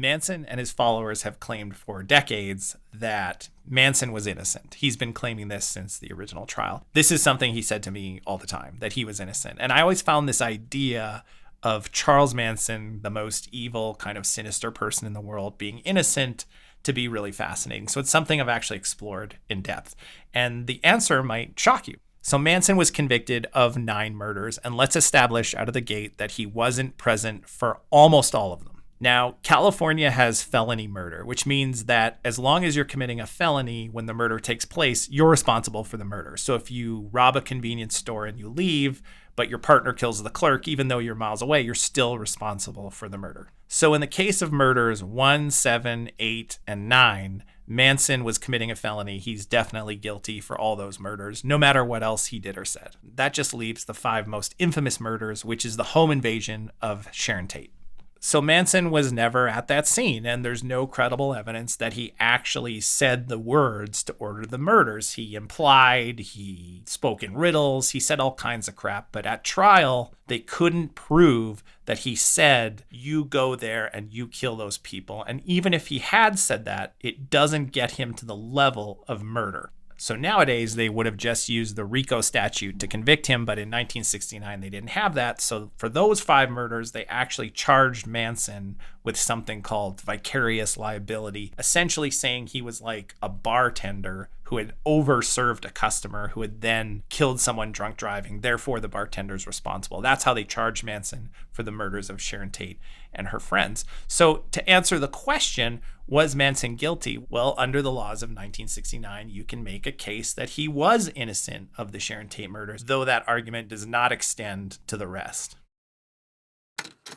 Manson and his followers have claimed for decades that Manson was innocent. He's been claiming this since the original trial. This is something he said to me all the time, that he was innocent. And I always found this idea of Charles Manson, the most evil, kind of sinister person in the world, being innocent to be really fascinating. So it's something I've actually explored in depth. And the answer might shock you. So Manson was convicted of 9 murders, and let's establish out of the gate that he wasn't present for almost all of them. Now, California has felony murder, which means that as long as you're committing a felony when the murder takes place, you're responsible for the murder. So if you rob a convenience store and you leave, but your partner kills the clerk, even though you're miles away, you're still responsible for the murder. So in the case of murders 1, 7, 8, and 9, Manson was committing a felony. He's definitely guilty for all those murders, no matter what else he did or said. That just leaves the 5 most infamous murders, which is the home invasion of Sharon Tate. So Manson was never at that scene, and there's no credible evidence that he actually said the words to order the murders. He implied, he spoke in riddles, he said all kinds of crap, but at trial, they couldn't prove that he said, you go there and you kill those people. And even if he had said that, it doesn't get him to the level of murder. So nowadays, they would have just used the RICO statute to convict him, but in 1969, they didn't have that. So for those 5 murders, they actually charged Manson with something called vicarious liability, essentially saying he was like a bartender who had overserved a customer who had then killed someone drunk driving. Therefore, the bartender's responsible. That's how they charged Manson for the murders of Sharon Tate and her friends. So to answer the question, was Manson guilty? Well, under the laws of 1969, you can make a case that he was innocent of the Sharon Tate murders, though that argument does not extend to the rest.